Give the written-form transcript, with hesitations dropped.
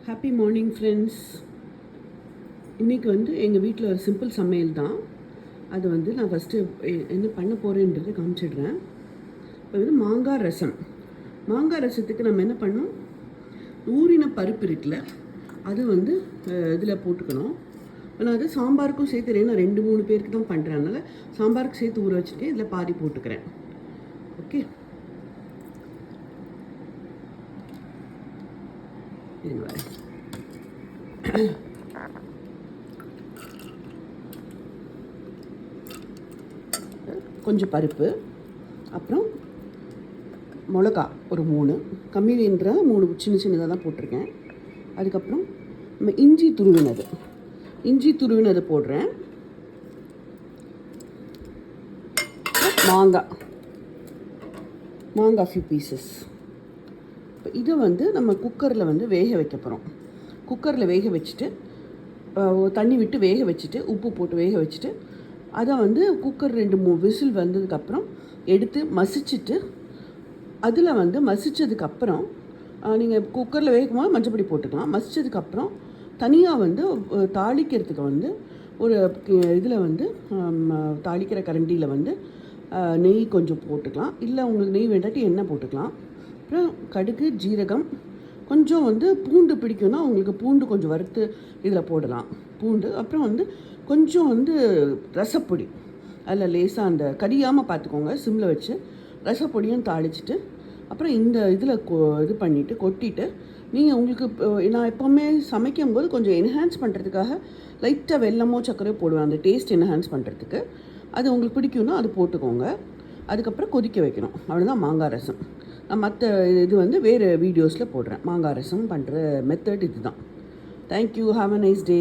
Happy morning friends. இன்றைக்கி எங்கள் வீட்டில் ஒரு சிம்பிள் சமையல் தான். அது நான் ஃபஸ்ட்டு என்ன பண்ண போகிறேன்றதை காமிச்சிடுறேன். இப்போ மாங்காய் ரசம். மாங்காய் ரசத்துக்கு நம்ம என்ன பண்ணோம், ஊறின பருப்பு இருக்குல்ல, அது இதில் போட்டுக்கணும். நான் அது சாம்பாருக்கும் சேர்த்துறேன். நான் 2-3 பேருக்கு தான் பண்ணுறேன், அதனால் சாம்பாருக்கு சேர்த்து ஊற வச்சுட்டு இதில் பாதி போட்டுக்கிறேன். ஓகே, கொஞ்சம் பருப்பு, அப்புறம் மிளகா ஒரு 3, கம்மின்ற 3 சின்ன சின்னதாக தான் போட்டிருக்கேன். அதுக்கப்புறம் நம்ம இஞ்சி துருவினது போடுறேன். மாங்காய் ஃபியூ பீசஸ். இப்போ இதை நம்ம குக்கரில் வேக வைக்க போகிறோம். குக்கரில் வேக வச்சுட்டு தண்ணி விட்டு வேக வச்சுட்டு உப்பு போட்டு வேக வச்சுட்டு அதை குக்கர் 2-3 விசில் வந்ததுக்கப்புறம் எடுத்து மசிச்சுட்டு அதில் மசித்ததுக்கப்புறம் நீங்கள் குக்கரில் வேகும்போது மஞ்சப்பொடி போட்டுக்கலாம். மசித்ததுக்கப்புறம் தனியாக தாளிக்கிறதுக்கு ஒரு இதில் தாளிக்கிற கரண்டியில் நெய் கொஞ்சம் போட்டுக்கலாம். இல்லை உங்களுக்கு நெய் வேண்டாட்டி எண்ணெய் போட்டுக்கலாம். அப்புறம் கடுகு, ஜீரகம், கொஞ்சம் பூண்டு பிடிக்கும்னா உங்களுக்கு பூண்டு கொஞ்சம் வறுத்து இதில் போடலாம். பூண்டு, அப்புறம் கொஞ்சம் ரசப்பொடி, அதில் லேசாக அந்த கடியாமல் பார்த்துக்கோங்க, சிம்மில் வச்சு ரசப்பொடியும் தாளிச்சிட்டு அப்புறம் இந்த இதில் இது பண்ணிவிட்டு கொட்டிட்டு நீங்கள் உங்களுக்கு நான் எப்போவுமே சமைக்கும்போது கொஞ்சம் என்ஹான்ஸ் பண்ணுறதுக்காக லைட்டாக வெல்லமோ சர்க்கரையோ போடுவேன், அந்த டேஸ்ட் என்ஹான்ஸ் பண்ணுறதுக்கு. அது உங்களுக்கு பிடிக்கும்னா அது போட்டுக்கோங்க. அதுக்கப்புறம் கொதிக்க வைக்கணும். அவ்வளோதான் மாங்காய் ரசம். நான் மற்ற இது வேறு வீடியோஸில் போடுறேன். மாங்காய் ரசம் பண்ணுற மெத்தட் இது தான். Thank you. Have a nice day.